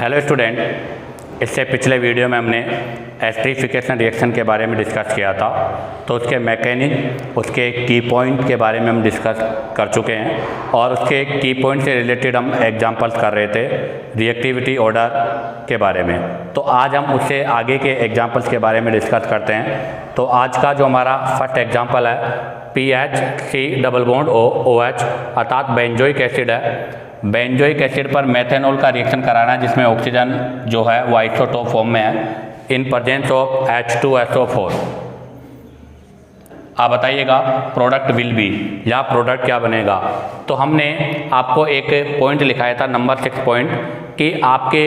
Hello student, इससे पिछले video में हमने एस्टरीफिकेशन रिएक्शन के बारे में डिस्कस किया था। तो उसके मैकेनिज्म, उसके की पॉइंट के बारे में हम डिस्कस कर चुके हैं और उसके की पॉइंट से रिलेटेड हम एग्जांपल्स कर रहे थे रिएक्टिविटी ऑर्डर के बारे में। तो आज हम उससे आगे के एग्जांपल्स के बारे में डिस्कस करते हैं। तो आज का जो हमारा फर्स्ट एग्जांपल है PHC डबल बॉन्ड OH अर्थात बेंजोइक एसिड है। बेंजोइक एसिड पर मेथेनॉल का रिएक्शन कराना है जिसमें ऑक्सीजन जो है वो आइसोटोप फॉर्म में है इन प्रेजेंस ऑफ H2SO4। आप बताइएगा प्रोडक्ट विल बी, या प्रोडक्ट क्या बनेगा। तो हमने आपको एक पॉइंट लिखाया था नंबर 6 पॉइंट कि आपके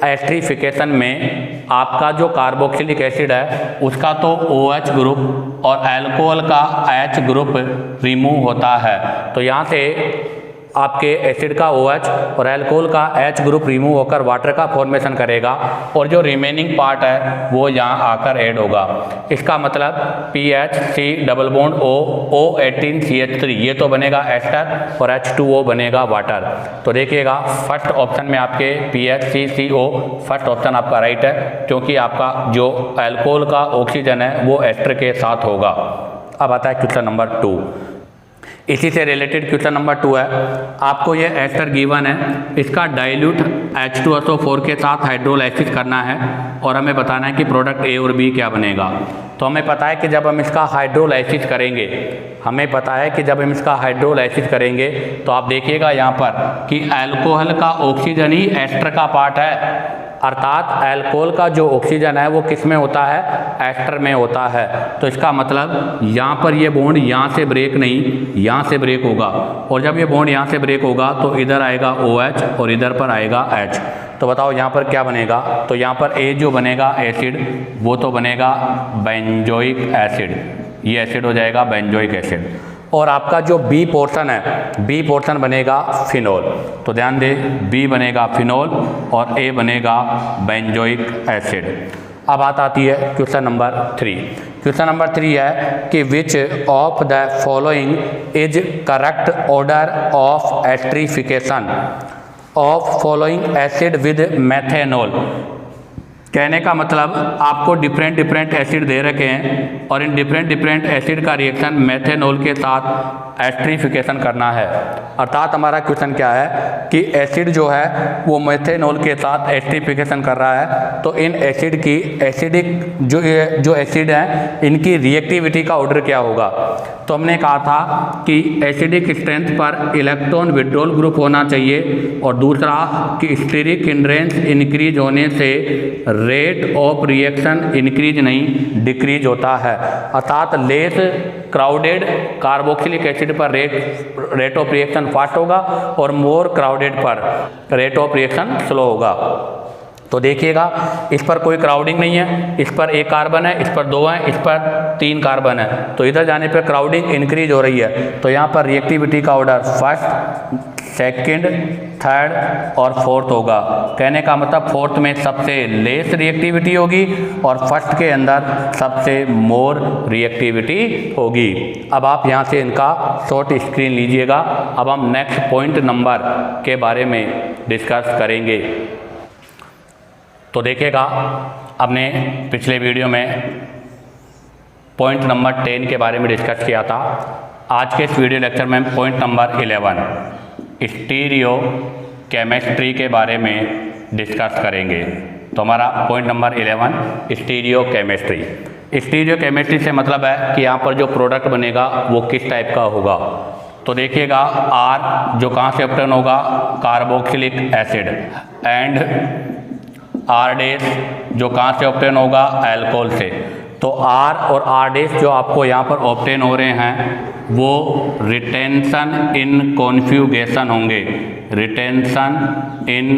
एस्टरीफिकेशन में आपका जो कार्बोक्सिलिक एसिड है उसका तो OH ग्रुप और अल्कोहल का H ग्रुप रिमूव होता है। तो यहाँ से आपके एसिड का OH और अल्कोहल का H ग्रुप रिमूव होकर वाटर का फॉर्मेशन करेगा और जो रिमेनिंग पार्ट है वो यहाँ आकर ऐड होगा। इसका मतलब PHC डबल बॉन्ड O18CH3 ये तो बनेगा एस्टर और H2O बनेगा वाटर। तो देखिएगा फर्स्ट ऑप्शन में आपके PHCCO फर्स्ट ऑप्शन आपका राइट है, क्योंकि आपका जो अल्कोहल का ऑक्सीजन है वो एस्टर के साथ होगा। अब आता है क्वेश्चन नंबर 2। इसी से रिलेटेड क्वेश्चन नंबर 2 है, आपको ये एस्टर गिवन है, इसका डाइल्यूट H2SO4 के साथ हाइड्रोलाइसिस करना है और हमें बताना है कि प्रोडक्ट A और B क्या बनेगा। तो हमें पता है कि जब हम इसका हाइड्रोलाइसिस करेंगे, तो आप देखिएगा यहाँ पर कि अल्कोहल का ऑक्सीजन ही एस्टर का पार्ट है, अर्थात अल्कोहल का जो ऑक्सीजन है वो किस में होता है, एस्टर में होता है। तो इसका मतलब यहाँ पर ये बॉन्ड यहाँ से ब्रेक नहीं, यहाँ से ब्रेक होगा, और जब ये बॉन्ड यहाँ से ब्रेक होगा तो इधर आएगा OH और इधर पर आएगा H। तो बताओ यहाँ पर क्या बनेगा। तो यहाँ पर A जो बनेगा एसिड वो तो बनेगा बेंजोइक एसिड, ये एसिड हो जाएगा बेंजोइक एसिड। और आपका जो B पोर्शन है, B पोर्शन बनेगा फिनोल। तो ध्यान दे, B बनेगा फिनोल और A बनेगा बेंजोइक एसिड। अब बात आती है क्वेश्चन नंबर 3। क्वेश्चन नंबर 3 है कि which of the following is correct order of esterification of following acid with methanol. कहने का मतलब आपको डिफरेंट एसिड दे रखे हैं और इन डिफरेंट एसिड का रिएक्शन मेथेनॉल के साथ एस्टरीफिकेशन करना है। अर्थात हमारा क्वेश्चन क्या है कि एसिड जो है वो मेथेनॉल के साथ एस्टरीफिकेशन कर रहा है। तो इन एसिड की एसिडिक जो एसिड हैं इनकी रिएक्टिविटी का ऑर्डर क्या होगा। तो हमने कहा था कि एसिडिक स्ट्रेंथ पर इलेक्ट्रॉन विड्रॉल ग्रुप होना चाहिए और दूसरा कि स्टेरिक हिंड्रेंस इंक्रीज होने से रेट ऑफ रिएक्शन इंक्रीज नहीं डिक्रीज होता है। अर्थात लेस क्राउडेड कार्बोक्सिलिक एसिड पर रेट ऑफ रिएक्शन फास्ट होगा और मोर क्राउडेड पर रेट ऑफ रिएक्शन स्लो होगा। तो देखिएगा इस पर कोई क्राउडिंग नहीं है, इस पर 1 कार्बन है, इस पर 2 है, इस पर 3 कार्बन है। तो इधर जाने पर क्राउडिंग इंक्रीज हो रही है। तो यहाँ पर रिएक्टिविटी का ऑर्डर फर्स्ट, सेकंड, थर्ड और फोर्थ होगा। कहने का मतलब फोर्थ में सबसे लेस रिएक्टिविटी होगी और फर्स्ट के अंदर सबसे मोर रिएक्टिविटी होगी। अब आप यहाँ से इनका शॉर्ट स्क्रीन लीजिएगा। अब हम नेक्स्ट पॉइंट नंबर के बारे में डिस्कस करेंगे। तो देखिएगा हमने पिछले वीडियो में पॉइंट नंबर 10 के बारे में डिस्कस किया था। आज के इस वीडियो लेक्चर में पॉइंट नंबर 11 स्टीरियो केमिस्ट्री के बारे में डिस्कस करेंगे। तो हमारा point number 11 stereo chemistry. Stereo chemistry से मतलब है कि यहाँ पर जो प्रोडक्ट बनेगा वो किस टाइप का होगा। तो देखिएगा R जो कहाँ से ऑब्टेन होगा, carboxylic acid, and R dash जो कहाँ से ऑब्टेन होगा, अल्कोहल से। तो R और R डैश जो आपको यहाँ पर ऑब्टेन हो रहे हैं वो रिटेंशन इन कॉन्फ्यूगेशन होंगे, रिटेंशन इन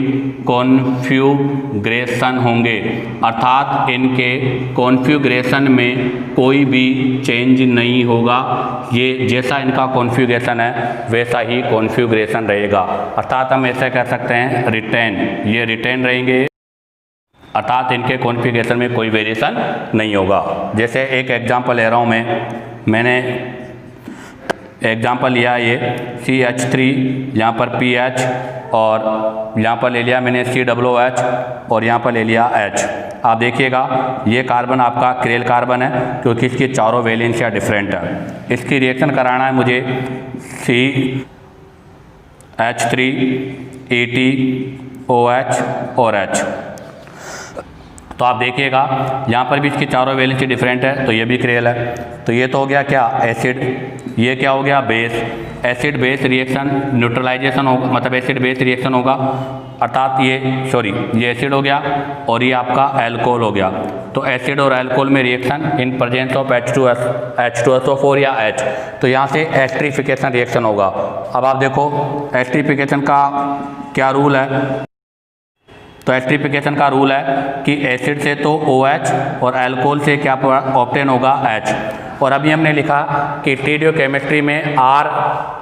कॉन्फ्यूग्रेशन होंगे। अर्थात इनके कॉन्फ्यूग्रेशन में कोई भी चेंज नहीं होगा। ये जैसा इनका कॉन्फ्यूगरेशन है वैसा ही कॉन्फ्यूगरेशन रहेगा। अर्थात हम ऐसे कह सकते हैं रिटेन, ये रिटेन रहेंगे, अर्थात इनके कॉन्फ़िगरेशन में कोई वेरिएशन नहीं होगा। जैसे एक एग्जांपल ले रहा हूँ मैंने एग्जाम्पल लिया ये CH3, यहाँ पर PH, और यहाँ पर ले लिया मैंने COOH, और यहाँ पर ले लिया H। आप देखिएगा ये कार्बन आपका क्रेल कार्बन है क्योंकि इसकी चारों वैलेंसियाँ डिफरेंट है। इसकी रिएक्शन कराना है मुझे CH3, ET, OH और H। तो आप देखिएगा यहाँ पर भी इसकी चारों वैलेंसी डिफरेंट है, तो ये भी क्रेल है। तो ये तो हो गया क्या, एसिड। ये क्या हो गया, base. Acid base reaction neutralization होगा, मतलब एसिड बेस रिएक्शन होगा, अर्थात ये एसिड हो गया और ये आपका एल्कोहल हो गया। तो एसिड और एल्कोहल में reaction in presence of H2SO4 या H, तो यहाँ से एस्टरीफिकेशन रिएक्शन होगा। अब आप देखो एस्टरीफिकेशन का क्या रूल है। तो एस्टरीफिकेशन का रूल है कि एसिड से तो OH और अल्कोहल से क्या ऑब्टेन होगा, H। और अभी हमने लिखा कि स्टीरियोकेमिस्ट्री में R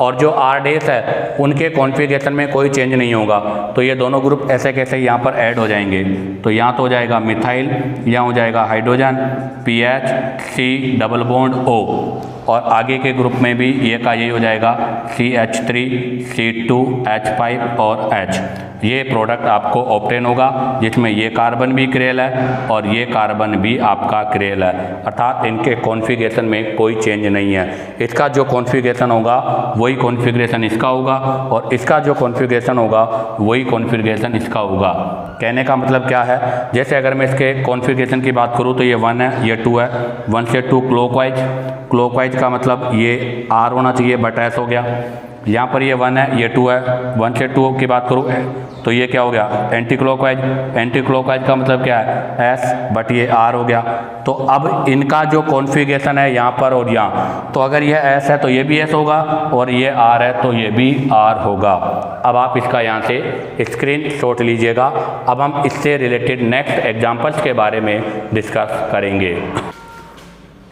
और जो R डैश है उनके कॉन्फ़िगरेशन में कोई चेंज नहीं होगा। तो ये दोनों ग्रुप ऐसे कैसे यहाँ पर ऐड हो जाएंगे। तो यहाँ तो हो जाएगा मिथाइल, यहाँ हो जाएगा hydrogen PH, C double bond O, और आगे के ग्रुप में भी ये का यही हो जाएगा CH3, C2, H5 और H। ये प्रोडक्ट आपको ऑब्टेन होगा जिसमें ये कार्बन भी क्रेल है और ये कार्बन भी आपका क्रेल है, अर्थात इनके कॉन्फ़िगरेशन में कोई चेंज नहीं है। इसका जो कॉन्फ़िगरेशन होगा वही कॉन्फ़िगरेशन इसका होगा और इसका जो कॉन्फ़िगरेशन होगा वही कॉन्फ़िगरेशन इसका होगा। कहने का मतलब क्या है, जैसे अगर मैं इसके कॉन्फ़िगरेशन की बात करूँ तो ये 1 है, ये 2 है, 1 से 2 क्लॉकवाइज का मतलब ये R होना चाहिए बट S हो गया। यहाँ पर ये 1 है, ये 2 है, 1 से 2 की बात करूँ तो ये क्या हो गया, एंटी क्लॉकवाइज का मतलब क्या है, S, बट ये R हो गया। तो अब इनका जो कॉन्फ़िगरेशन है यहाँ पर और यहाँ, तो अगर ये S है तो ये भी S होगा और ये R है तो ये भी R होगा। अब आप इसका यहाँ से स्क्रीनशॉट लीजिएगा। अब हम इससे रिलेटेड नेक्स्ट एग्जाम्पल्स के बारे में डिस्कस करेंगे।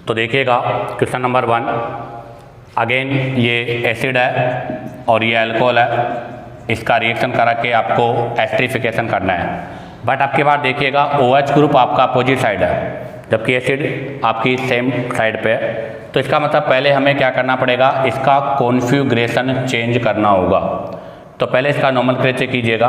तो देखिएगा क्वेश्चन नंबर 1, अगेन ये एसिड है और ये अल्कोहल है, इसका रिएक्शन करा के आपको एस्टरीफिकेशन करना है। बट आपके बाद देखिएगा OH ग्रुप आपका अपोजिट साइड है जबकि एसिड आपकी सेम साइड पे है। तो इसका मतलब पहले हमें क्या करना पड़ेगा, इसका कॉन्फ़िगरेशन चेंज करना होगा। तो पहले इसका नोमेनक्लेचर कीजिएगा।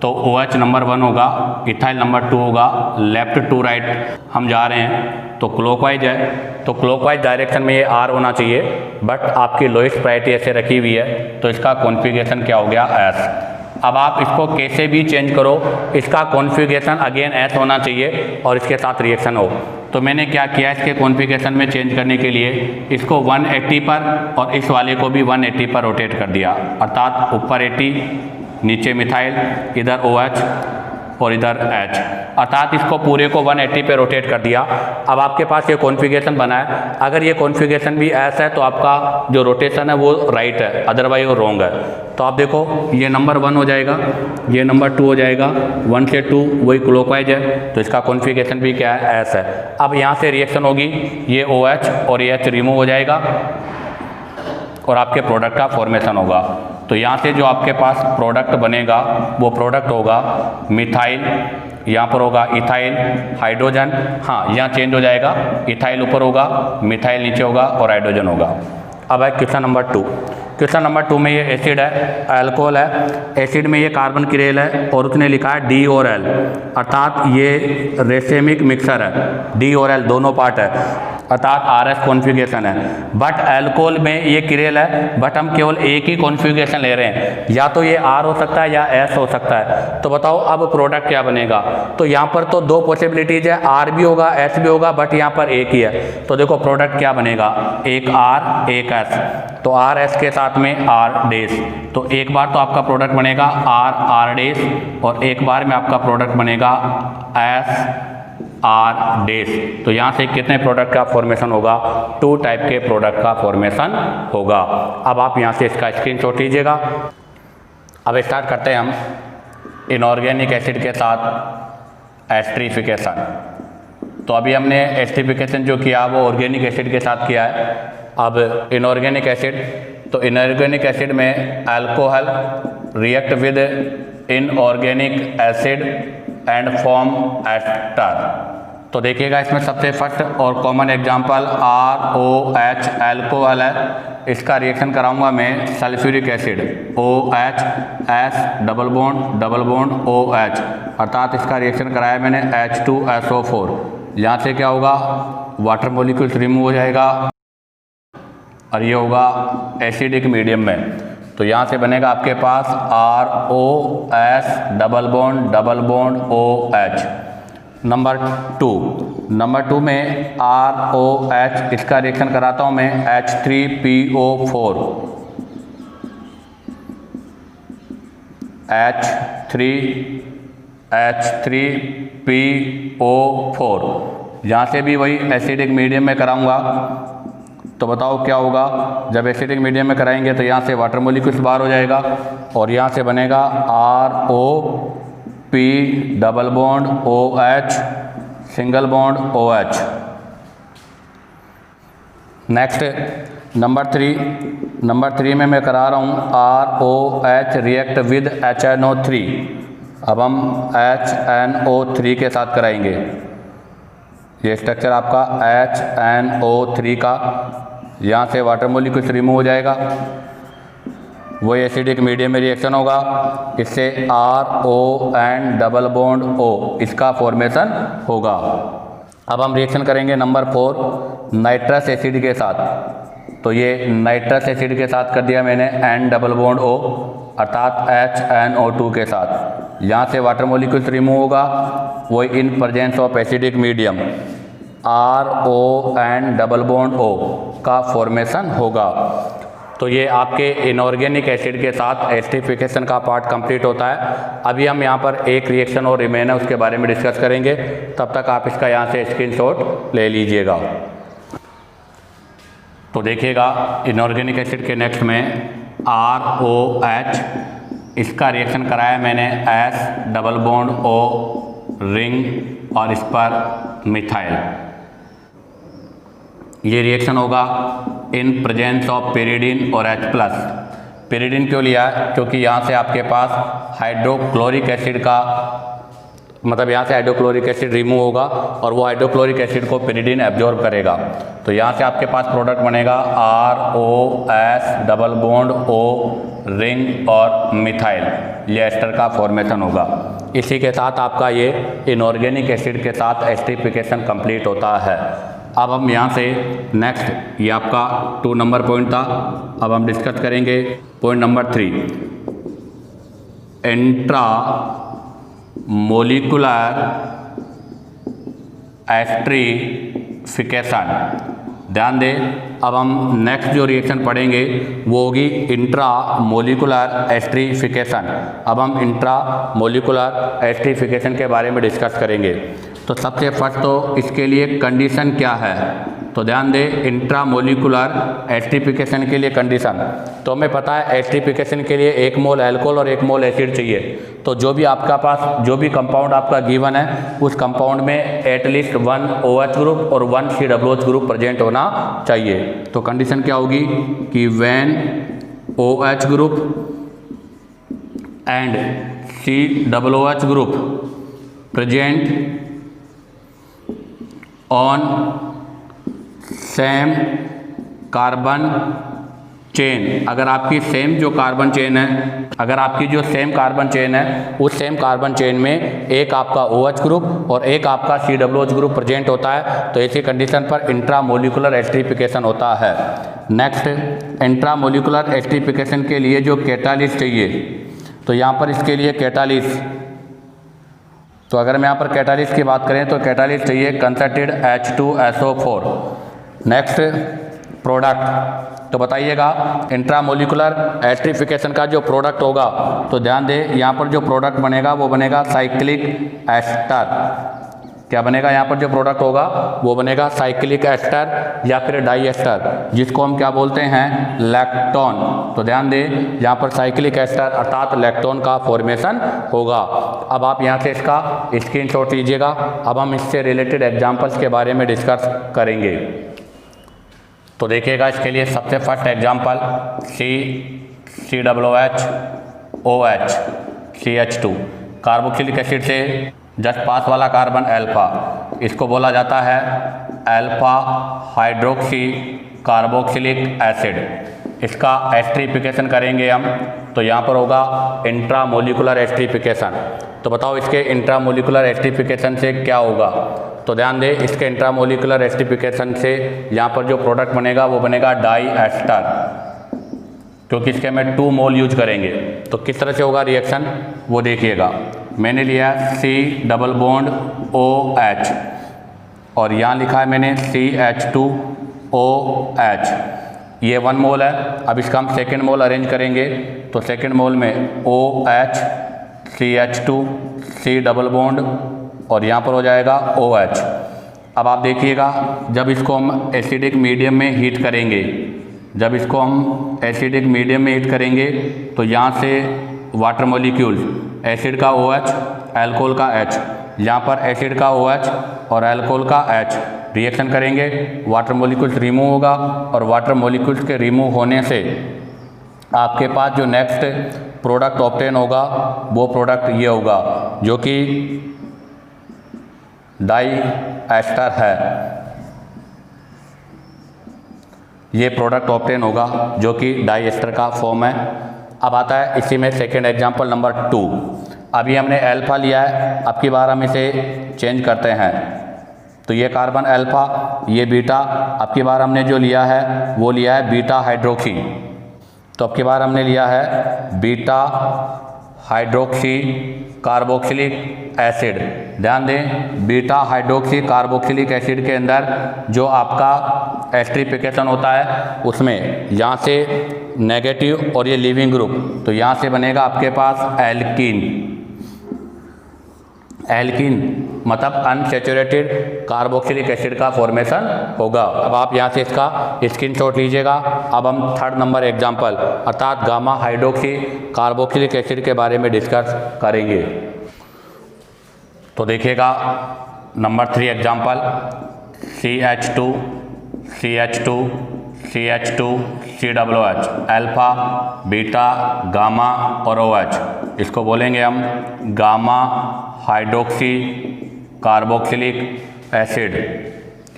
तो OH नंबर 1 होगा, इथाइल नंबर 2 होगा, लेफ्ट टू राइट हम जा रहे हैं तो क्लॉकवाइज है, तो क्लॉकवाइज डायरेक्शन में ये R होना चाहिए, बट आपकी लोएस्ट प्रायोरिटी ऐसे रखी हुई है तो इसका कॉन्फ़िगरेशन क्या हो गया, S। अब आप इसको कैसे भी चेंज करो, इसका कॉन्फ़िगरेशन अगेन S होना चाहिए और इसके साथ रिएक्शन हो। तो मैंने क्या किया, इसके कॉन्फ़िगरेशन में चेंज करने के लिए इसको 180 पर और इस वाले को भी 180 पर रोटेट कर दिया, अर्थात ऊपर 80, नीचे मिथाइल, इधर OH और इधर H, अर्थात इसको पूरे को 180 पे रोटेट कर दिया। अब आपके पास ये कॉन्फ़िगरेशन बना है। अगर ये कॉन्फ़िगरेशन भी ऐसा है तो आपका जो रोटेशन है वो राइट है, अदरवाइज वो रॉन्ग है। तो आप देखो ये नंबर 1 हो जाएगा, ये नंबर 2 हो जाएगा, 1 से 2 वही क्लॉकवाइज है तो इसका कॉन्फ़िगरेशन भी क्या है, ऐसा है। अब यहाँ से रिएक्शन होगी, ये OH और ये H रिमूव हो जाएगा और आपके प्रोडक्ट का फॉर्मेशन होगा। तो यहाँ से जो आपके पास प्रोडक्ट बनेगा वो प्रोडक्ट होगा मिथाइल, यहाँ पर होगा इथाइल, हाइड्रोजन, हाँ यहाँ चेंज हो जाएगा, इथाइल ऊपर होगा, मिथाइल नीचे होगा और हाइड्रोजन होगा। अब है क्वेश्चन नंबर 2। क्वेश्चन नंबर 2 में ये एसिड है, अल्कोहल है, एसिड में ये कार्बन क्रेल है और उसने लिखा है D और L, अर्थात ये रेसेमिक मिक्सर है, D और L दोनों पार्ट है, अर्थात RS कॉन्फ़िगरेशन है। बट अल्कोहल में ये क्रेल है, बट हम केवल एक ही कॉन्फ़िगरेशन ले रहे हैं, या तो ये R हो सकता है या S हो सकता है। तो बताओ अब प्रोडक्ट क्या बनेगा। तो यहाँ पर तो 2 पॉसिबिलिटीज है, R भी होगा S भी होगा, बट यहाँ पर एक ही है। तो देखो प्रोडक्ट क्या बनेगा, एक R एक S, तो R S के साथ में R डैश, तो एक बार तो आपका प्रोडक्ट बनेगा R डैश और एक बार में आपका प्रोडक्ट बनेगा S R डैश। तो यहाँ से कितने प्रोडक्ट का फॉर्मेशन होगा, 2 टाइप के प्रोडक्ट का फॉर्मेशन होगा। अब आप यहाँ से इसका स्क्रीनशॉट लीजिएगा। अब स्टार्ट करते हैं हम इनऑर्गेनिक एसिड के साथ एस्टरीफिकेशन। तो अभी हमने एस्टरीफिकेशन जो किया वो ऑर्गेनिक एसिड के साथ किया है। अब इनऑर्गेनिक एसिड, तो इनऑर्गेनिक एसिड में alcohol react with inorganic acid and form ester. तो देखिएगा इसमें सबसे फर्स्ट और कॉमन एग्जांपल ROH अल्कोहल है। इसका रिएक्शन कराऊंगा मैं sulphuric acid OH S double bond OH, अर्थात इसका रिएक्शन कराया मैंने H2SO4। यहाँ से क्या होगा, वाटर मॉलिक्यूल्स रिमूव हो जाएगा और ये होगा एसिडिक मीडियम में। तो यहाँ से बनेगा आपके पास ROS double bond OH। Number two में ROH, इसका रिएक्शन कराता हूँ मैं H3PO4 H3PO4। यहाँ से भी वही एसिडिक मीडियम में कराऊंगा। तो बताओ क्या होगा, जब एसिडिक मीडियम में कराएंगे तो यहाँ से वाटर मॉलिक्यूल्स बाहर हो जाएगा और यहाँ से बनेगा ROP double bond OH single bond OH। Next number three में मैं करा रहा हूँ ROH रिएक्ट विद HNO3। अब हम HNO3 के साथ कराएंगे। ये स्ट्रक्चर आपका HNO3 का, यहाँ से वाटर मॉलिक्यूल्स रिमूव हो जाएगा, वही एसिडिक मीडियम में रिएक्शन होगा, इससे RON डबल बॉन्ड O इसका फॉर्मेशन होगा। अब हम रिएक्शन करेंगे नंबर 4 नाइट्रस एसिड के साथ। तो ये नाइट्रस एसिड के साथ कर दिया मैंने N डबल बॉन्ड O अर्थात HNO2 के साथ। यहाँ से वाटर मॉलिक्यूल्स रिमूव होगा, वही in presence of acidic medium RON double bond O का फॉर्मेशन होगा। तो ये आपके इनऑर्गेनिक एसिड के साथ एस्टरिफिकेशन का पार्ट कंप्लीट होता है। अभी हम यहाँ पर एक रिएक्शन और रिमेन है, उसके बारे में डिस्कस करेंगे। तब तक आप इसका यहाँ से स्क्रीनशॉट ले लीजिएगा। तो देखिएगा इनऑर्गेनिक एसिड के नेक्स्ट में ROH, इसका रिएक्शन कराया मैंने S double bond O ring और इस पर मिथाइल। ये रिएक्शन होगा इन प्रेजेंस ऑफ पेरिडीन और H+। पेरिडीन क्यों लिया है, क्योंकि यहाँ से आपके पास हाइड्रोक्लोरिक एसिड का मतलब यहाँ से हाइड्रोक्लोरिक एसिड रिमूव होगा और वो हाइड्रोक्लोरिक एसिड को पेरिडीन एब्जॉर्ब करेगा। तो यहाँ से आपके पास प्रोडक्ट बनेगा ROS double bond O ring और मिथाइल, ये एस्टर का फॉर्मेशन होगा। इसी के साथ आपका ये इनऑर्गेनिक एसिड के साथ एस्टरिफिकेशन कंप्लीट होता है। अब हम यहाँ से नेक्स्ट, ये आपका 2 नंबर पॉइंट था, अब हम डिस्कस करेंगे point number 3 intra molecular esterification. ध्यान दें, अब हम नेक्स्ट जो रिएक्शन पढ़ेंगे वो होगी इंट्रा मोलिकुलर एस्टरिफिकेशन। अब हम इंट्रा मोलिकुलर एस्टरिफिकेशन के बारे में डिस्कस करेंगे। तो सबसे फर्स्ट तो इसके लिए कंडीशन क्या है, तो ध्यान दें इंट्रा मोलिकुलर एस्टरिफिकेशन के लिए कंडीशन। तो हमें पता है एस्टरिफिकेशन के लिए 1 मोल अल्कोहल और 1 मोल एसिड चाहिए। तो जो भी आपका पास जो भी कंपाउंड आपका गिवन है उस कंपाउंड में एटलीस्ट 1 OH ग्रुप और 1 COOH ग्रुप प्रेजेंट होना चाहिए। तो कंडीशन क्या होगी कि when OH group and COOH group present on same carbon chain. अगर आपकी सेम जो कार्बन चेन है, अगर आपकी जो सेम कार्बन चेन है उस सेम कार्बन चेन में एक आपका OH ग्रुप और एक आपका COOH ग्रुप प्रेजेंट होता है, तो ऐसी कंडीशन पर इंट्रामोलिकुलर एस्टरिफिकेशन होता है। नेक्स्ट, इंट्रामोलिकुलर एस्टरिफिकेशन के लिए जो कैटालिस्ट चाहिए, तो यहाँ पर इसके लिए कैटालिस्ट, तो अगर मैं यहाँ पर कैटालिस्ट की बात करें तो कैटालिस्ट चाहिए कंसर्टेड H2SO4। नेक्स्ट प्रोडक्ट, तो बताइएगा इंट्रामोलिकुलर एस्टरिफिकेशन का जो प्रोडक्ट होगा, तो ध्यान दें यहाँ पर जो प्रोडक्ट बनेगा वो बनेगा साइक्लिक एस्टर। क्या बनेगा, यहाँ पर जो प्रोडक्ट होगा वो बनेगा साइक्लिक एस्टर या फिर डाई एस्टर, जिसको हम क्या बोलते हैं, लैक्टोन। तो ध्यान दें यहाँ पर साइक्लिक एस्टर अर्थात लैक्टोन का फॉर्मेशन होगा। अब आप यहाँ से इसका स्क्रीनशॉट लीजिएगा। अब हम इससे रिलेटेड एग्जांपल्स के बारे में डिस्कस करेंगे। तो देखिएगा इसके लिए सबसे first example COOH CH2 carboxylic acid से जस्ट पास वाला कार्बन अल्फा, इसको बोला जाता है अल्फा हाइड्रोक्सी कार्बोक्सिलिक एसिड। इसका एस्टरीफिकेशन करेंगे हम तो यहाँ पर होगा इंट्रामोलिकुलर एस्टरीफिकेशन। तो बताओ इसके इंट्रामोलिकुलर एस्टरीफिकेशन से क्या होगा। तो ध्यान दें, इसके इंट्रामोलिकुलर एस्टरीफिकेशन से यहाँ पर जो प्रोडक्ट बनेगा वो बनेगा डाई एस्टर, क्योंकि इसके में 2 मोल यूज करेंगे। तो किस तरह से होगा रिएक्शन वो देखिएगा। मैंने लिया C डबल बॉन्ड OH और यहाँ लिखा है मैंने CH2OH, ये 1 मोल है। अब इसका हम सेकेंड मोल अरेंज करेंगे तो सेकेंड मोल में OH CH2 C double bond और यहाँ पर हो जाएगा OH। अब आप देखिएगा जब इसको हम एसिडिक मीडियम में हीट करेंगे, जब इसको हम एसिडिक मीडियम में हीट करेंगे तो यहाँ से वाटर मॉलिक्यूल्स, एसिड का OH अल्कोहल का H, यहाँ पर एसिड का OH और अल्कोहल का H रिएक्शन करेंगे, वाटर मॉलिक्यूल्स रिमूव होगा और वाटर मॉलिक्यूल्स के रिमूव होने से आपके पास जो नेक्स्ट प्रोडक्ट ऑब्टेन होगा वो प्रोडक्ट ये होगा जो कि डाई एस्टर है। ये प्रोडक्ट ऑब्टेन होगा जो कि डाई एस्टर का फॉर्म है। अब आता है इसी में सेकेंड एग्जाम्पल नंबर 2। अभी हमने अल्फा लिया है, अब की बार हम इसे चेंज करते हैं तो ये कार्बन अल्फा, ये बीटा। अब की बार हमने जो लिया है वो लिया है बीटा हाइड्रोक्सी। तो अब की बार हमने लिया है बीटा हाइड्रोक्सी कार्बोक्सिलिक एसिड। ध्यान दें, बीटा हाइड्रोक्सी कार्बोक्सिलिक एसिड के अंदर जो आपका एस्टरीफिकेशन होता है उसमें यहाँ से नेगेटिव और ये लीविंग ग्रुप, तो यहाँ से बनेगा आपके पास एल्कीन। एल्कीन मतलब अनसैचुरेटेड कार्बोक्सिलिक एसिड का फॉर्मेशन होगा। अब आप यहाँ से इसका स्क्रीनशॉट लीजिएगा। अब हम थर्ड नंबर एग्जाम्पल अर्थात गामा हाइड्रोक्सी कार्बोक्सिलिक एसिड के बारे में डिस्कस करेंगे। तो देखिएगा number 3 example CH2 CH2 CH2 COOH alpha beta gamma और OH, इसको बोलेंगे हम गामा हाइड्रोक्सी कार्बोक्सिलिक एसिड।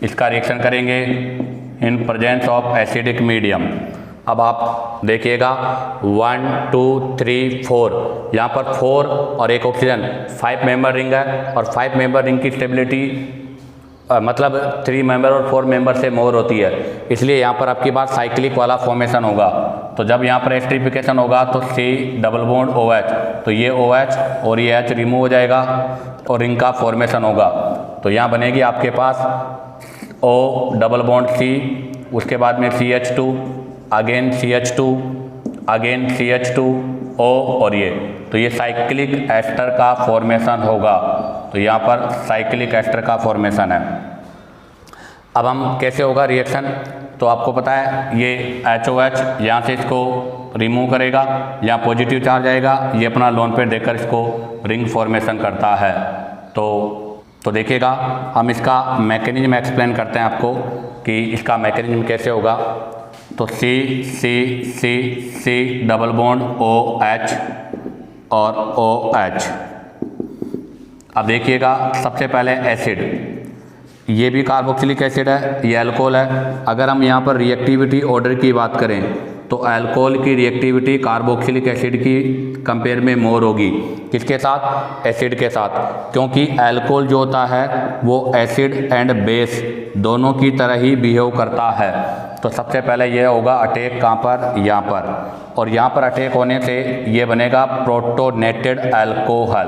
इसका रिएक्शन करेंगे in presence of acidic medium. अब आप देखिएगा 1 2 3 4, यहाँ पर 4 और एक ऑक्सीजन 5 मेंबर रिंग है और 5 मेंबर रिंग की स्टेबिलिटी मतलब 3 मेंबर और 4 मेंबर से मोर होती है, इसलिए यहाँ पर आपकी बात साइक्लिक वाला फॉर्मेशन होगा। तो जब यहाँ पर एस्टरीफिकेशन होगा तो C डबल बॉन्ड OH, तो ये OH और ये H रिमूव हो जाएगा और रिंग का फॉर्मेशन होगा। तो यहाँ बनेगी आपके पास O डबल बॉन्ड C, उसके बाद में CH2 again CH2 again CH2 O और ये, तो ये साइक्लिक एस्टर का फॉर्मेशन होगा। तो यहाँ पर साइक्लिक एस्टर का फॉर्मेशन है। अब हम कैसे होगा रिएक्शन, तो आपको पता है ये HOH यहाँ से इसको रिमूव करेगा, यहाँ पॉजिटिव चार्ज आएगा, ये अपना लोन पेयर देकर इसको रिंग फॉर्मेशन करता है। तो देखिएगा हम इसका मैकेनिज्म एक्सप्लेन करते हैं आपको कि इसका मैकेनिज्म कैसे होगा। तो C डबल बॉन्ड OH और OH। अब देखिएगा सबसे पहले एसिड, ये भी कार्बोक्सिलिक एसिड है, ये अल्कोहल है। अगर हम यहाँ पर रिएक्टिविटी ऑर्डर की बात करें तो अल्कोहल की रिएक्टिविटी कार्बोक्सिलिक एसिड की कंपेयर में मोर होगी। किसके साथ? एसिड के साथ, क्योंकि अल्कोहल जो होता है वो एसिड एंड बेस दोनों की तरह ही बिहेव करता है। तो सबसे पहले ये होगा अटैक कहाँ पर? यहाँ पर, और यहाँ पर अटैक होने से ये बनेगा प्रोटोनेटेड अल्कोहल।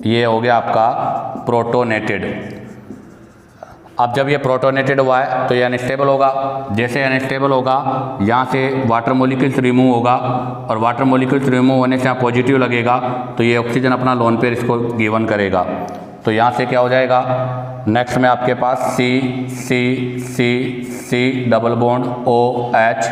ये हो गया आपका प्रोटोनेटेड। अब जब ये प्रोटोनेटेड हुआ है तो ये अनस्टेबल होगा। जैसे अनस्टेबल होगा यहाँ से वाटर मॉलिक्यूल्स रिमूव होगा, और वाटर मॉलिक्यूल्स रिमूव होने से यहाँ पॉजिटिव लगेगा तो ये ऑक्सीजन अपना लोन पेयर इसको गिवन करेगा। तो यहाँ से क्या हो जाएगा, नेक्स्ट में आपके पास C डबल बॉन्ड OH,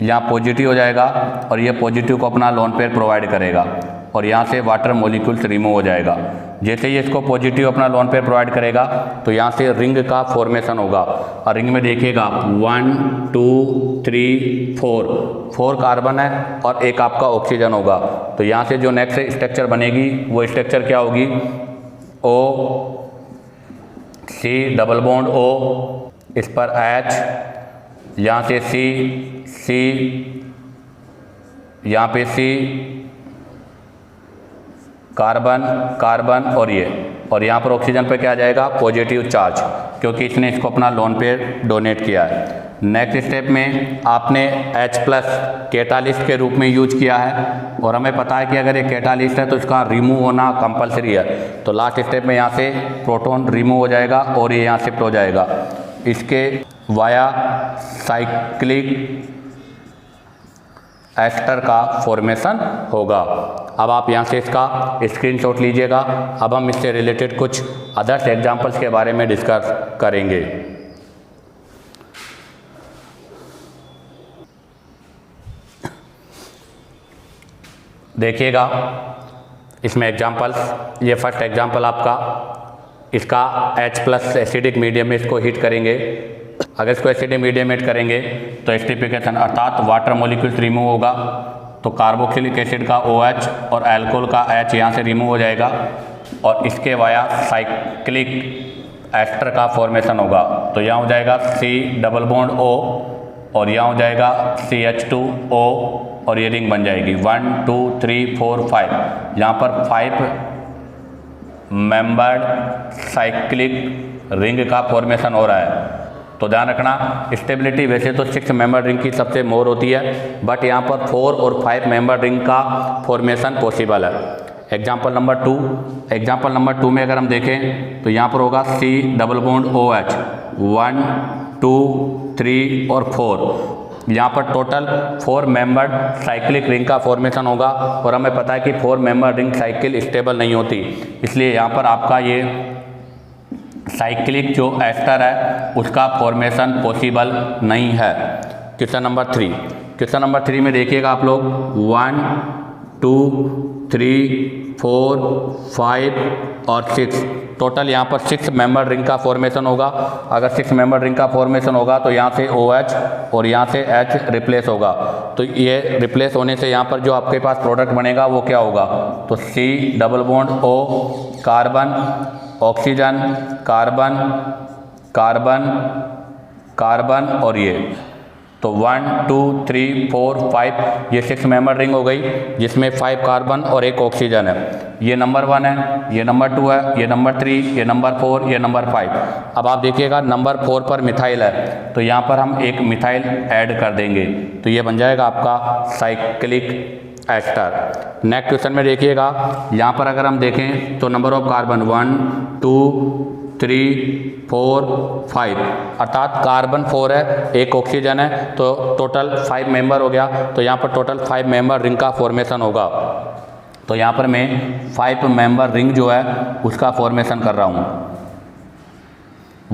यहाँ पॉजिटिव हो जाएगा और ये पॉजिटिव को अपना लोन पेयर प्रोवाइड करेगा, और यहाँ से वाटर मॉलिक्यूल्स रिमूव हो जाएगा। जैसे ही इसको पॉजिटिव अपना लोन पेयर प्रोवाइड करेगा तो यहाँ से रिंग का फॉर्मेशन होगा, और रिंग में देखिएगा 1 2 3 4 कार्बन है और एक आपका ऑक्सीजन होगा। तो यहाँ से जो नेक्स्ट स्ट्रक्चर बनेगी वो स्ट्रक्चर क्या होगी, O C double bond O, इस पर H, यहाँ से C, यहाँ पे C, कार्बन कार्बन और यहाँ पर ऑक्सीजन पे क्या आ जाएगा, पॉजिटिव चार्ज, क्योंकि इसने इसको अपना लोन पेयर डोनेट किया है। नेक्स्ट स्टेप में आपने H प्लस कैटालिस्ट के रूप में यूज किया है और हमें पता है कि अगर ये कैटालिस्ट है तो इसका रिमूव होना कंपलसरी है। तो लास्ट स्टेप में यहाँ से प्रोटॉन रिमूव हो जाएगा और ये यहाँ शिफ्ट हो जाएगा, इसके वाया साइक्लिक एस्टर का फॉर्मेशन होगा। अब आप यहाँ से इसका स्क्रीनशॉट लीजिएगा। अब हम इससे रिलेटेड कुछ अदर्स एग्जांपल्स के बारे में डिस्कस करेंगे। देखिएगा इसमें एग्जांपल्स, ये फर्स्ट एग्जांपल आपका, इसका H प्लस एसिडिक मीडियम में इसको हीट करेंगे। अगर इसको एसिडिक मीडियम में हीट करेंगे तो एस्टरीफिकेशन अर्थात वाटर मॉलिक्यूल्स रिमूव होगा, तो कार्बोक्सिलिक एसिड का OH और अल्कोहल का H यहाँ से रिमूव हो जाएगा और इसके वाया साइक्लिक एस्टर का फॉर्मेशन होगा। तो यहाँ हो जाएगा C डबल बॉन्ड O और यहाँ हो जाएगा CH2O और ये रिंग बन जाएगी 1 2 3 4 5। यहाँ पर 5 मेंबर्ड साइक्लिक रिंग का फॉर्मेशन हो रहा है। तो ध्यान रखना, स्टेबिलिटी वैसे तो 6 मेंबर रिंग की सबसे मोर होती है, बट यहाँ पर 4 और 5 मेंबर रिंग का फॉर्मेशन पॉसिबल है। एग्जाम्पल नंबर 2 में अगर हम देखें तो यहाँ पर होगा C डबल बॉन्ड OH 1 2 3 और 4। यहाँ पर टोटल 4 मेंबर्ड साइक्लिक रिंग का फॉर्मेशन होगा और हमें पता है कि 4 मेंबर रिंग साइकिल स्टेबल नहीं होती, इसलिए यहाँ पर आपका ये साइक्लिक जो एस्टर है उसका फॉर्मेशन पॉसिबल नहीं है। क्वेश्चन नंबर 3 में देखिएगा आप लोग 1 2 3 4 5 और 6, टोटल यहाँ पर 6 मेंबर रिंग का फॉर्मेशन होगा। अगर 6 मेंबर रिंग का फॉर्मेशन होगा तो यहाँ से OH और यहाँ से H रिप्लेस होगा। तो ये रिप्लेस होने से यहाँ पर जो आपके पास प्रोडक्ट बनेगा वो क्या होगा, तो C double bond O carbon oxygen carbon carbon carbon और ये, तो 1 2 3 4 5 ये 6 मेंबर रिंग हो गई जिसमें 5 कार्बन और 1 ऑक्सीजन है। ये नंबर 1 है, ये नंबर 2 है, ये नंबर 3, ये नंबर 4, ये नंबर 5। अब आप देखिएगा नंबर 4 पर मिथाइल है, तो यहाँ पर हम एक मिथाइल ऐड कर देंगे, तो ये बन जाएगा आपका साइक्लिक एस्टर। नेक्स्ट क्वेश्चन में देखिएगा, यहाँ पर अगर हम देखें तो नंबर ऑफ कार्बन 1 2 3 4 5, अर्थात कार्बन 4 है, 1 ऑक्सीजन है, तो टोटल 5 मेंबर हो गया। तो यहाँ पर टोटल 5 मेंबर रिंग का फॉर्मेशन होगा। तो यहाँ पर मैं 5 मेंबर रिंग जो है उसका फॉर्मेशन कर रहा हूँ,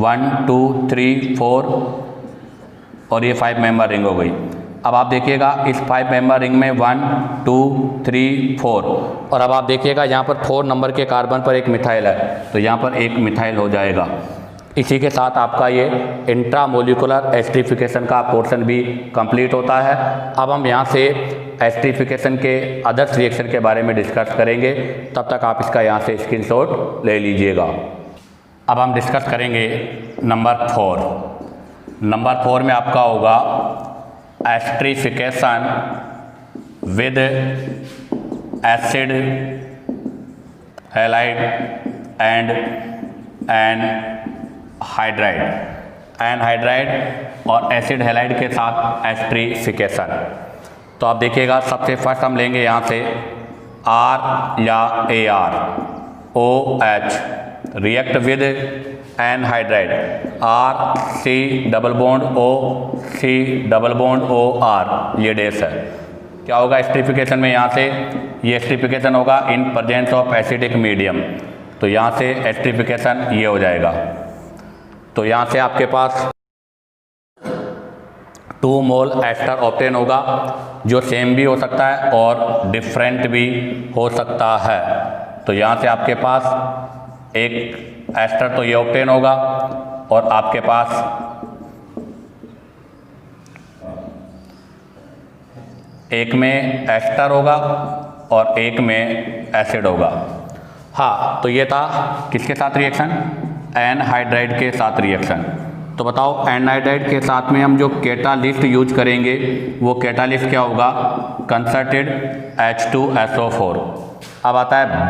1 2 3 4 और ये 5 मेंबर रिंग हो गई। अब आप देखिएगा इस 5 मेंबर रिंग में 1 2 3 4 और अब आप देखिएगा यहाँ पर 4 नंबर के कार्बन पर एक मिथाइल है, तो यहाँ पर एक मिथाइल हो जाएगा। इसी के साथ आपका ये इंट्रामोलिकुलर एस्टरीफिकेशन का पोर्शन भी कंप्लीट होता है। अब हम यहाँ से एस्टरीफिकेशन के अदर्स रिएक्शन के बारे में डिस्कस करेंगे, तब तक आप इसका यहाँ से स्क्रीनशॉट ले लीजिएगा। अब हम डिस्कस करेंगे नंबर 4 में आपका होगा esterification with acid halide and anhydride और एसिड हैलाइड के साथ एस्टरीफिकेशन। तो आप देखिएगा सबसे फर्स्ट हम लेंगे यहाँ से R या AR OH react with anhydride R C double bond O C double bond O R, ये डैश है। क्या होगा एस्टरीफिकेशन में, यहाँ से ये एस्टरीफिकेशन होगा in presence of acidic medium, तो यहाँ से एस्टरीफिकेशन ये हो जाएगा। तो यहाँ से आपके पास 2 मोल एस्टर ऑब्टेन होगा, जो सेम भी हो सकता है और डिफरेंट भी हो सकता है। तो यहाँ से आपके पास एक एस्टर तो ये ऑब्टेन होगा और आपके पास एक में एस्टर होगा और एक में एसिड होगा। हाँ, तो ये था किसके साथ रिएक्शन, एनहाइड्राइड के साथ रिएक्शन। तो बताओ एनहाइड्राइड के साथ में हम जो कैटालिस्ट यूज करेंगे वो कैटालिस्ट क्या होगा, कंसर्टेड H2SO4। अब आता है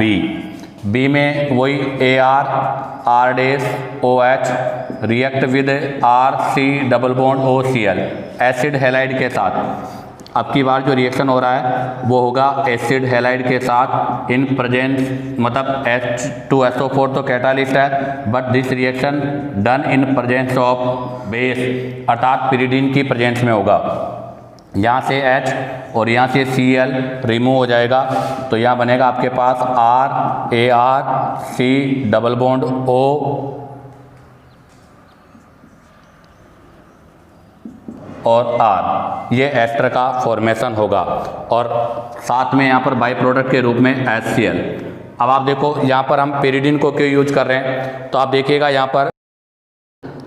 बी में वही AR ROH react with RC double bond OCl acid halide के साथ। अब की बार जो रिएक्शन हो रहा है वो होगा एसिड हैलाइड के साथ इन प्रेजेंस, मतलब H2SO4 तो कैटालिस्ट है, but this reaction done in presence of base, अर्थात पिरिडीन की प्रेजेंस में होगा। यहाँ से H और यहाँ से Cl रिमूव हो जाएगा, तो यहाँ बनेगा आपके पास RARC डबल बॉन्ड O और R, ये एस्टर का फॉर्मेशन होगा और साथ में यहाँ पर बाई प्रोडक्ट के रूप में HCl। अब आप देखो यहाँ पर हम पिरिडीन को क्यों यूज कर रहे हैं, तो आप देखिएगा यहाँ पर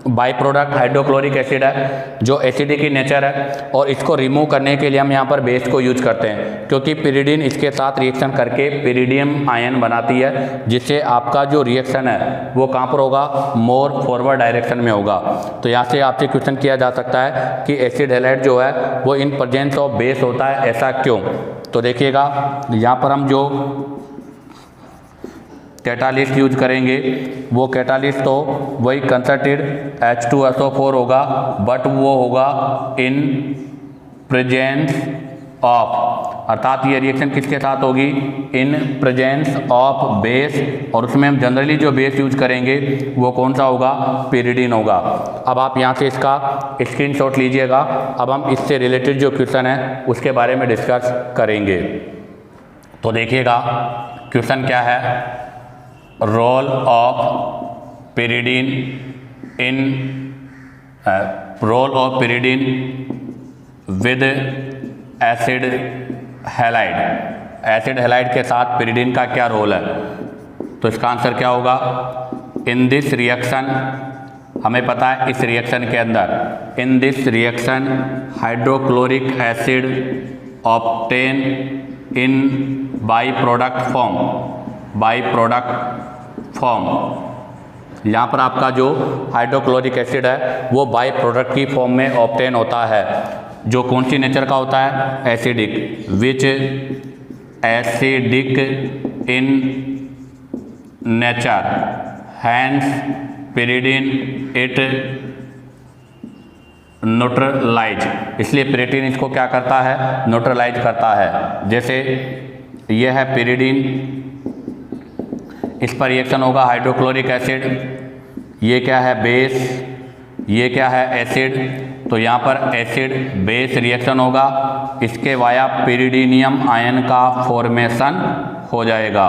बाई प्रोडक्ट हाइड्रोक्लोरिक एसिड है जो एसिडिक की नेचर है, और इसको रिमूव करने के लिए हम यहाँ पर बेस को यूज करते हैं, क्योंकि पिरिडीन इसके साथ रिएक्शन करके पिरिडियम आयन बनाती है, जिससे आपका जो रिएक्शन है वो कहाँ पर होगा, मोर फॉरवर्ड डायरेक्शन में होगा। तो यहाँ से आपसे क्वेश्चन किया जा सकता है कि एसिड हैलाइड जो है वो इन प्रेजेंस ऑफ बेस होता है, ऐसा क्यों। तो देखिएगा यहाँ पर हम जो कैटालिस्ट यूज करेंगे वो कैटालिस्ट तो वही कंसर्टेड H2SO4 होगा, बट वो होगा इन प्रेजेंस ऑफ, अर्थात ये रिएक्शन किसके साथ होगी, इन प्रेजेंस ऑफ बेस, और उसमें हम जनरली जो बेस यूज करेंगे वो कौन सा होगा, पिरिडीन होगा। अब आप यहाँ से इसका स्क्रीनशॉट लीजिएगा। अब हम इससे रिलेटेड जो क्वेश्चन है उसके बारे में डिस्कस करेंगे। तो देखिएगा क्वेश्चन क्या है, role of pyridine in role of pyridine with acid halide, acid halide के साथ पिरिडीन का क्या रोल है। तो इसका आंसर क्या होगा, इन दिस रिएक्शन, हमें पता है इस रिएक्शन के अंदर, in this reaction hydrochloric acid obtain in by product form, by product form. यहाँ पर आपका जो हाइड्रोक्लोरिक एसिड है वो बाई प्रोडक्ट की फॉर्म में ऑब्टेन होता है, जो कौन सी नेचर का होता है, acidic, which acidic in nature, hence pyridine it neutralize, इसलिए पिरिडीन इसको क्या करता है, न्यूट्रलाइज करता है। जैसे यह है पिरिडीन, इस पर रिएक्शन होगा हाइड्रोक्लोरिक एसिड, ये क्या है बेस, ये क्या है एसिड, तो यहाँ पर एसिड बेस रिएक्शन होगा, इसके वाया पिरिडीनियम आयन का फॉर्मेशन हो जाएगा,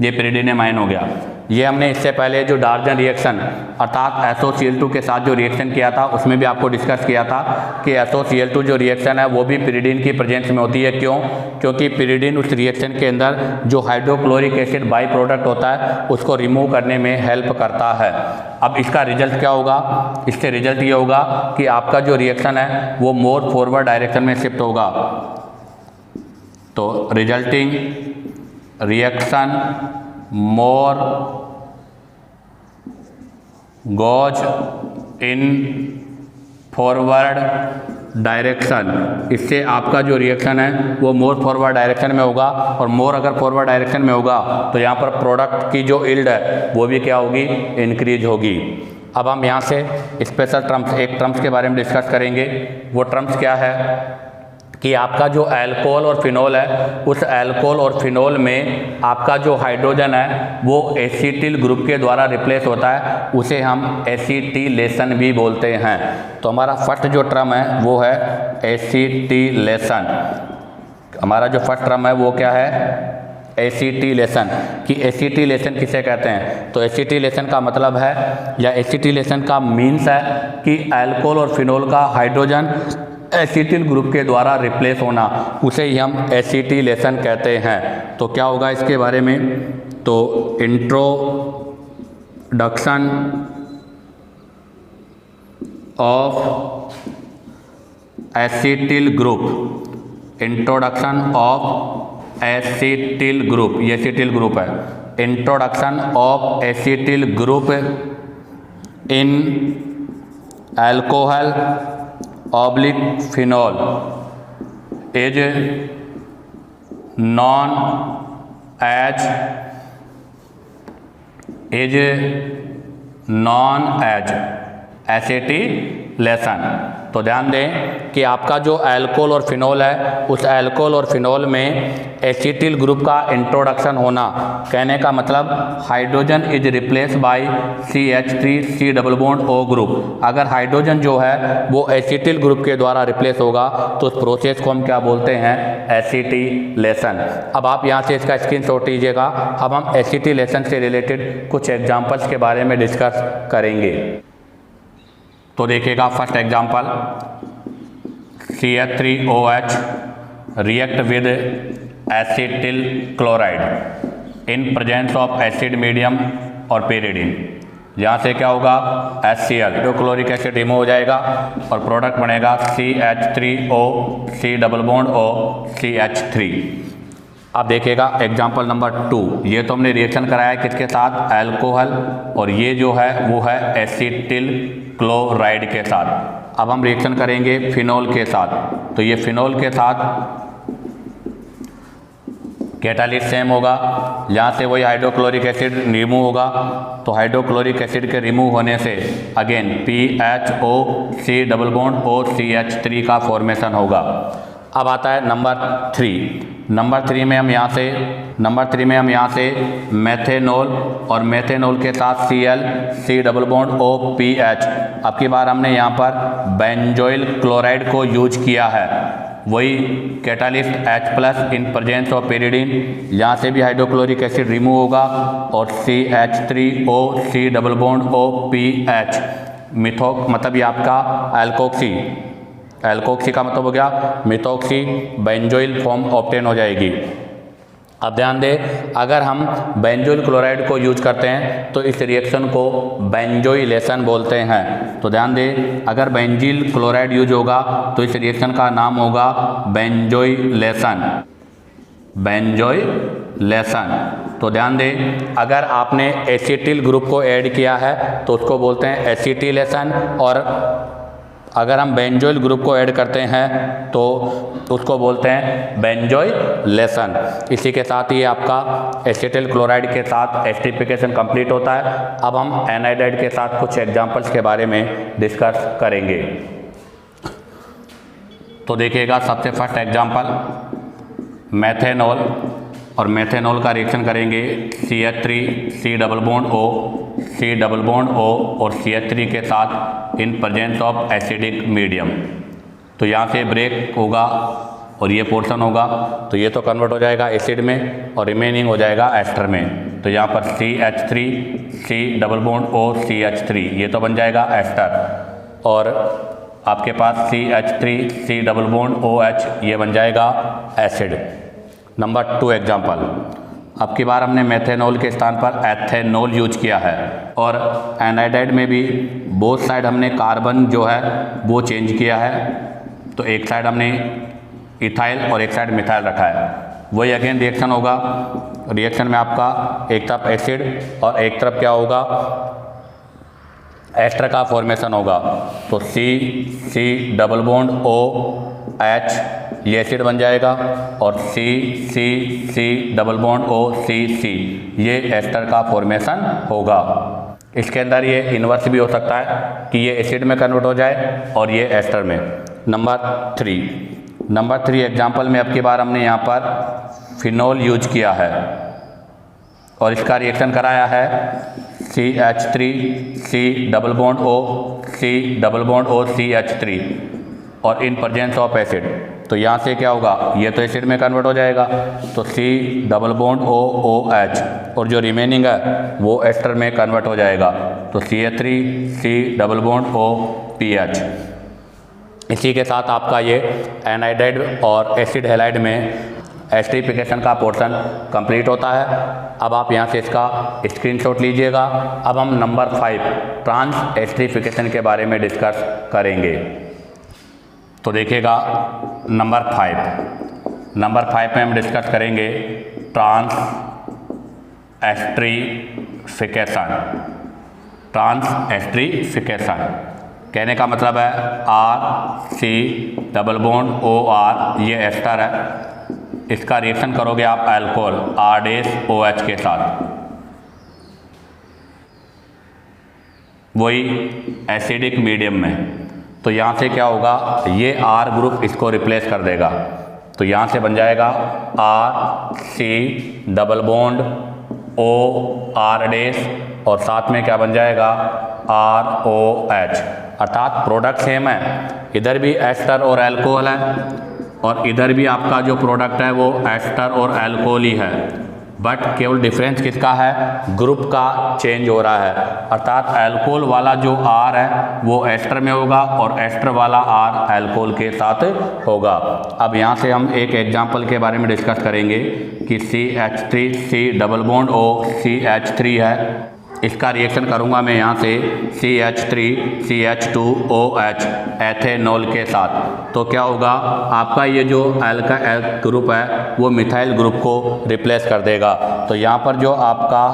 ये पिरिडीनियम आयन हो गया। ये हमने इससे पहले जो डार्जन रिएक्शन अर्थात SOCl2 के साथ जो रिएक्शन किया था उसमें भी आपको डिस्कस किया था कि SOCl2 जो रिएक्शन है वो भी पिरिडीन की प्रेजेंस में होती है। क्यों, क्योंकि पिरिडीन उस रिएक्शन के अंदर जो हाइड्रोक्लोरिक एसिड बाई प्रोडक्ट होता है उसको रिमूव करने में हेल्प करता है। अब इसका रिजल्ट क्या होगा, इससे रिजल्ट ये होगा कि आपका जो रिएक्शन है वो मोर फॉरवर्ड डायरेक्शन में शिफ्ट होगा। तो resulting reaction more goes in forward direction, इससे आपका जो रिएक्शन है वो मोर फॉरवर्ड डायरेक्शन में होगा, और मोर अगर फॉरवर्ड डायरेक्शन में होगा तो यहाँ पर प्रोडक्ट की जो यील्ड है वो भी क्या होगी, इंक्रीज होगी। अब हम यहाँ से स्पेशल टर्म्स, एक टर्म्स के बारे में डिस्कस करेंगे। वो टर्म्स क्या है कि आपका जो अल्कोहल और फिनोल है उस अल्कोहल और फिनोल में आपका जो हाइड्रोजन है वो एसीटिल ग्रुप के द्वारा रिप्लेस होता है, उसे हम एसीटिलेशन भी बोलते हैं। तो हमारा फर्स्ट जो टर्म है वो है एसीटिलेशन। हमारा जो फर्स्ट टर्म है वो क्या है, एसीटिलेशन। कि एसीटिलेशन किसे कहते हैं, तो एसीटिलेशन का मतलब है या एसीटिलेशन का मीन्स है कि अल्कोहल और फिनोल का हाइड्रोजन एसीटिल ग्रुप के द्वारा रिप्लेस होना, उसे ही हम एसीटिलेशन कहते हैं। तो क्या होगा इसके बारे में, तो introduction of acetyl group, introduction of acetyl group, ये एसिटिल ग्रुप है, introduction of acetyl group in alcohol oblique phenol is known as acetylation. तो ध्यान दें कि आपका जो अल्कोहल और फिनोल है, उस अल्कोहल और फिनोल में एसिटिल ग्रुप का इंट्रोडक्शन होना, कहने का मतलब hydrogen is replace by CH3 double bond O group. अगर हाइड्रोजन जो है वो एसिटिल ग्रुप के द्वारा रिप्लेस होगा तो उस प्रोसेस को हम क्या बोलते हैं, एसिटिलेशन। अब आप यहाँ से इसका स्क्रीनशॉट लीजिएगा। अब हम एसिटिलेशन से रिलेटेड कुछ एग्जाम्पल्स के बारे में डिस्कस करेंगे। तो देखिएगा first example, CH3OH react with acetyl chloride in presence of acid medium और पेरिडीन। यहाँ से क्या होगा, HCl जो क्लोरिक एसिड रिमूव हो जाएगा और प्रोडक्ट बनेगा CH3O C double bond O CH3। अब देखिएगा एग्जाम्पल नंबर 2, ये तो हमने रिएक्शन कराया किसके साथ, अल्कोहल, और ये जो है वो है एसिटिल क्लोराइड के साथ। अब हम रिएक्शन करेंगे फिनोल के साथ। तो ये फिनोल के साथ कैटालिस्ट सेम होगा, यहाँ से वही हाइड्रोक्लोरिक एसिड रिमूव होगा। तो हाइड्रोक्लोरिक एसिड के रिमूव होने से again PHOC double bond OCH3 का फॉर्मेशन होगा। अब आता है नंबर 3। नंबर 3 में हम यहाँ से मेथेनॉल और मेथेनॉल के साथ Cl C double bond OPH। अब की बार हमने यहाँ पर बेंजोइल क्लोराइड को यूज किया है, वही catalyst H+ in presence of pyridine. यहाँ से भी हाइड्रोक्लोरिक एसिड रिमूव होगा और CH3O C double bond OPH मिथो मतलब ये आपका एल्कोक्सी का मतलब हो गया मिथोक्सी बेंजोइल फॉर्म ऑब्टेन हो जाएगी। अब ध्यान दें, अगर हम बेंजोइल क्लोराइड को यूज करते हैं तो इस रिएक्शन को बेंजोइलेशन बोलते हैं। तो ध्यान दें, अगर बेंजील क्लोराइड यूज होगा तो इस रिएक्शन का नाम होगा बेंजोइलेशन। तो ध्यान दें, अगर आपने एसिटिल ग्रुप को ऐड किया है तो उसको बोलते हैं एसिटिलेशन, और अगर हम बेंजोइल ग्रुप को ऐड करते हैं तो उसको बोलते हैं बेंजोइलेशन। इसी के साथ ही आपका एसिटिल क्लोराइड के साथ एस्टरिफिकेशन कंप्लीट होता है। अब हम एनाइडाइड के साथ कुछ एग्जांपल्स के बारे में डिस्कस करेंगे। तो देखिएगा सबसे फर्स्ट एग्जांपल मेथेनॉल, और मेथेनॉल का रिएक्शन करेंगे CH3 double bond O C double bond O और CH3 के साथ in presence of acidic medium. तो यहाँ से ब्रेक होगा और ये पोर्शन होगा, तो ये तो कन्वर्ट हो जाएगा एसिड में और रिमेनिंग हो जाएगा एस्टर में। तो यहाँ पर CH3 double bond O CH3 ये तो बन जाएगा एस्टर, और आपके पास CH3 डबल बॉन्ड OH ये बन जाएगा एसिड। नंबर 2 एग्जाम्पल, अब की बार हमने मेथेनॉल के स्थान पर एथेनॉल यूज किया है, और एनाइडाइड में भी बोथ साइड हमने कार्बन जो है वो चेंज किया है। तो एक साइड हमने इथाइल और एक साइड मिथाइल रखा है, वही अगेन रिएक्शन होगा। रिएक्शन में आपका एक तरफ एसिड और एक तरफ क्या होगा, एस्टर का फॉर्मेशन होगा। तो C डबल बॉन्ड OH ये एसिड बन जाएगा, और C डबल बॉन्ड OCC ये एस्टर का फॉर्मेशन होगा। इसके अंदर ये इन्वर्स भी हो सकता है कि ये एसिड में कन्वर्ट हो जाए और ये एस्टर में। नंबर 3 एग्जाम्पल में अब की बार हमने यहाँ पर फिनोल यूज किया है और इसका रिएक्शन कराया है CH3 double bond O C double bond O CH3 और इन प्रेजेंस ऑफ एसिड। तो यहाँ से क्या होगा, ये तो एसिड में कन्वर्ट हो जाएगा, तो C डबल बॉन्ड OH और जो रिमेनिंग है वो एस्टर में कन्वर्ट हो जाएगा। तो CH3 डबल बॉन्ड OPH। इसी के साथ आपका ये एनाइडाइड और एसिड हैलाइड में एस्टरिफिकेशन का पोर्शन कंप्लीट होता है। अब आप यहाँ से इसका स्क्रीनशॉट लीजिएगा। अब हम नंबर 5 ट्रांस एस्टरिफिकेशन के बारे में डिस्कस करेंगे। तो देखिएगा नंबर 5 नंबर 5 में हम डिस्कस करेंगे ट्रांस एस्टरीफिकेशन। कहने का मतलब है RC डबल बॉन्ड OR, ये एस्टर है, इसका रिएक्शन करोगे आप अल्कोहल R-OH के साथ, वही एसिडिक मीडियम में। तो यहाँ से क्या होगा, ये R ग्रुप इसको रिप्लेस कर देगा, तो यहाँ से बन जाएगा RC डबल बॉन्ड OR- और साथ में क्या बन जाएगा ROH, अर्थात प्रोडक्ट सेम है, इधर भी एस्टर और अल्कोहल है और इधर भी आपका जो प्रोडक्ट है वो एस्टर और अल्कोहल ही है, बट केवल डिफरेंस किसका है, ग्रुप का चेंज हो रहा है, अर्थात अल्कोहल वाला जो R है वो एस्टर में होगा और एस्टर वाला R अल्कोहल के साथ होगा। अब यहाँ से हम एक एग्जांपल के बारे में डिस्कस करेंगे कि CH3 C double bond O CH3 है, इसका रिएक्शन करूँगा मैं यहाँ से CH3 CH2OH एथेनॉल के साथ, तो क्या होगा, आपका ये जो एल्काइल ग्रुप है वो मिथाइल ग्रुप को रिप्लेस कर देगा। तो यहाँ पर जो आपका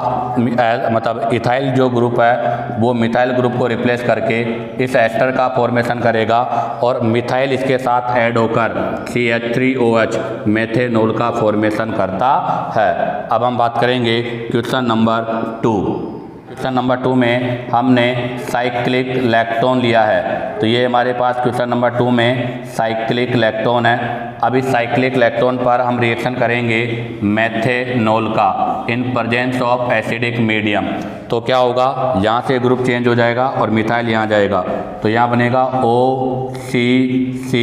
मतलब इथाइल जो ग्रुप है वो मिथाइल ग्रुप को रिप्लेस करके इस एस्टर का फॉर्मेशन करेगा और मिथाइल इसके साथ ऐड होकर CH3OH मेथेनॉल का फॉर्मेशन करता है। अब हम बात करेंगे क्वेश्चन नंबर 2। क्वेश्चन नंबर 2 में हमने साइक्लिक लैक्टोन लिया है, तो ये हमारे पास क्वेश्चन नंबर 2 में साइक्लिक लैक्टोन है। अब इस साइक्लिक लैक्टोन पर हम रिएक्शन करेंगे मेथेनॉल का in presence of acidic medium, तो क्या होगा, यहाँ से ग्रुप चेंज हो जाएगा और मिथाइल यहाँ जाएगा, तो यहाँ बनेगा OCC,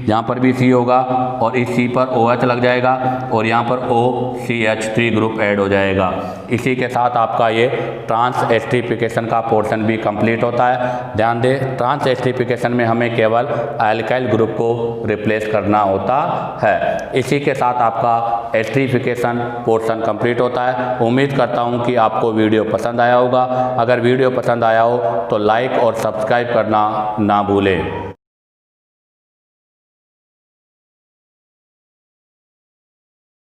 यहाँ पर भी C होगा और इस C पर OH लग जाएगा और यहाँ पर OCH3 ग्रुप ऐड हो जाएगा। इसी के साथ आपका ये ट्रांस एस्टरीफिकेशन का पोर्शन भी कंप्लीट होता है। ध्यान दें, ट्रांस एस्टरीफिकेशन में हमें केवल अल्काइल ग्रुप को रिप्लेस करना होता है। इसी के साथ आपका एस्टरीफिकेशन पोर्शन कंप्लीट होता है। उम्मीद करता हूँ कि आपको वीडियो पसंद आया होगा। अगर वीडियो पसंद आया हो तो लाइक और सब्सक्राइब करना ना भूलें।